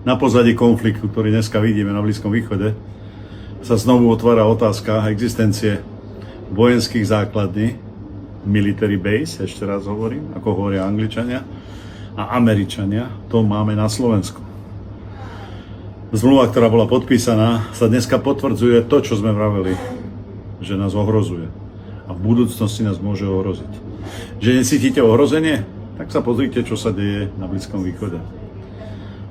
na pozadí konfliktu, ktorý dneska vidíme na Blízkom východe, sa znovu otvára otázka existencie vojenských základní, military base, ešte raz hovorím, ako hovoria Angličania a Američania, to máme na Slovensku. Zmluva, ktorá bola podpísaná, sa dneska potvrdzuje to, čo sme vraveli, že nás ohrozuje a v budúcnosti nás môže ohroziť. Že necítite ohrozenie? Tak sa pozrite, čo sa deje na Blízkom východe.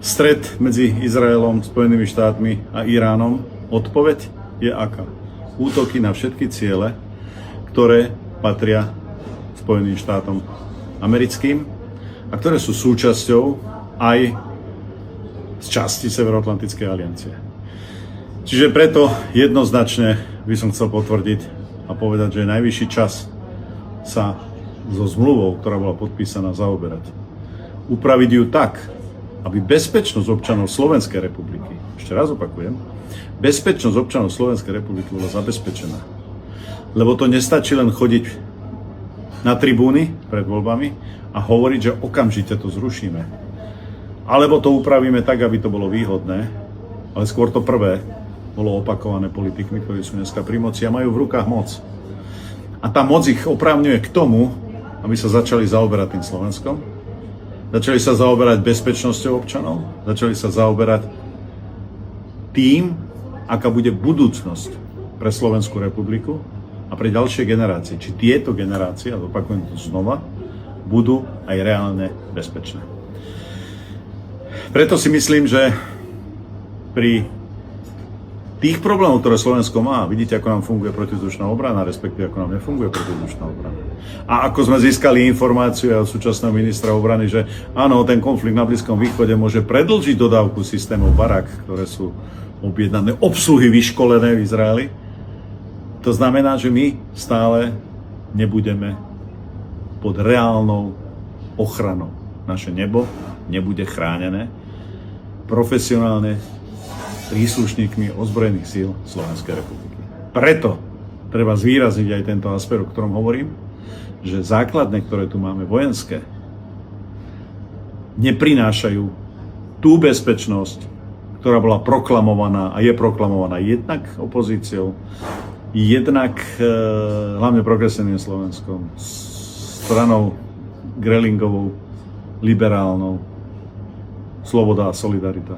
Stret medzi Izraelom, Spojenými štátmi a Iránom, odpoveď je aká? Útoky na všetky ciele, ktoré patria Spojeným štátom americkým a ktoré sú súčasťou aj z časti Severoatlantickej aliancie. Čiže preto jednoznačne by som chcel potvrdiť a povedať, že je najvyšší čas sa so zmluvou, ktorá bola podpísaná, zaoberať. Upraviť ju tak, aby bezpečnosť občanov Slovenskej republiky, ešte raz opakujem, bezpečnosť občanov Slovenskej republiky bola zabezpečená. Lebo to nestačí len chodiť na tribúny pred voľbami a hovoriť, že okamžite to zrušíme. Alebo to upravíme tak, aby to bolo výhodné, ale skôr to prvé bolo opakované politikmi, ktorí sú dneska pri moci a majú v rukách moc. A tá moc ich oprávňuje k tomu, aby sa začali zaoberať tým Slovenskom, začali sa zaoberať bezpečnosťou občanov, začali sa zaoberať tým, aká bude budúcnosť pre Slovenskú republiku a pre ďalšie generácie. Či tieto generácie, a opakujem to znova, budú aj reálne bezpečné. Preto si myslím, že pri tých problémov, ktoré Slovensko má, vidíte, ako nám funguje protizdušná obrana, respektíve ako nám nefunguje protizdušná obrana. A ako sme získali informáciu od súčasného ministra obrany, že áno, ten konflikt na Blízkom východe môže predĺžiť dodávku systémov Barak, ktoré sú objednané, obsluhy vyškolené v Izraeli. To znamená, že my stále nebudeme pod reálnou ochranou. Naše nebo nebude chránené profesionálne príslušníkmi ozbrojených síl Slovenskej republiky. Preto treba zvýrazniť aj tento aspekt, o ktorom hovorím, že základne, ktoré tu máme vojenské, neprinášajú tú bezpečnosť, ktorá bola proklamovaná a je proklamovaná jednak opozíciou, jednak hlavne progresívnym Slovenskom, stranou Grelingovou, liberálnou, Sloboda a solidarita,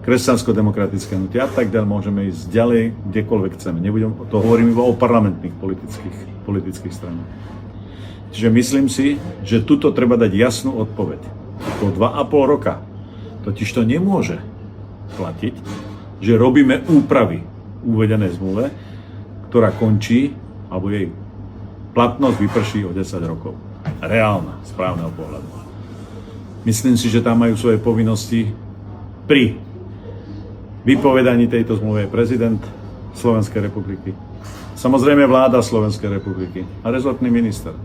kresťansko-demokratické hnutie a tak ďalej, môžeme ísť ďalej, kdekoľvek chceme. To hovorím iba o parlamentných politických stranách. Čiže myslím si, že tuto treba dať jasnú odpoveď. Po 2,5 roka totiž to nemôže platiť, že robíme úpravy uvedenej zmluve, ktorá končí, alebo jej platnosť vyprší o 10 rokov. Reálna, správneho pohľadu. Myslím si, že tam majú svoje povinnosti pri vypovedaní tejto zmluvy prezident Slovenskej republiky. Samozrejme vláda Slovenskej republiky a rezortný minister.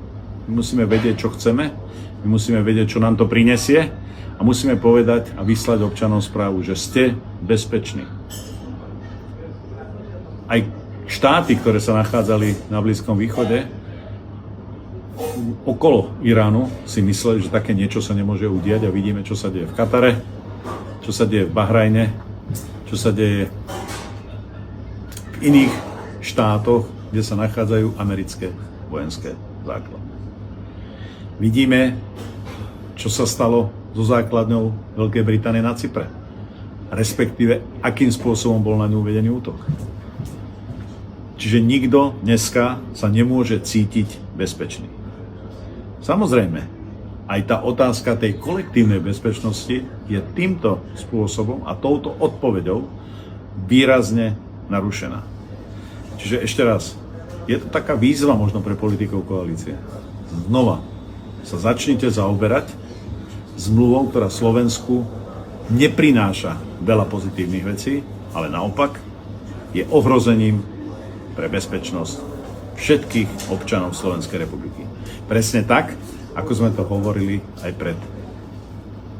My musíme vedieť, čo chceme, my musíme vedieť, čo nám to prinesie a musíme povedať a vyslať občanom správu, že ste bezpeční. Aj štáty, ktoré sa nachádzali na Blízkom východe, okolo Iránu si mysleli, že také niečo sa nemôže udiať a vidíme, čo sa deje v Katare, čo sa deje v Bahrajne, čo sa deje v iných štátoch, kde sa nachádzajú americké vojenské základne. Vidíme, čo sa stalo so základňou Veľkej Británie na Cypre, respektíve akým spôsobom bol na ňu uvedený útok. Čiže nikto dneska sa nemôže cítiť bezpečný. Samozrejme, aj tá otázka tej kolektívnej bezpečnosti je týmto spôsobom a touto odpoveďou výrazne narušená. Čiže ešte raz, je to taká výzva možno pre politikov koalície. Znova sa začnite zaoberať zmluvou, ktorá Slovensku neprináša veľa pozitívnych vecí, ale naopak je ohrozením pre bezpečnosť všetkých občanov Slovenskej republiky. Presne tak, ako sme to hovorili aj pred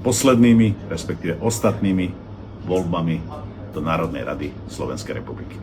poslednými, respektíve ostatnými voľbami do Národnej rady Slovenskej republiky.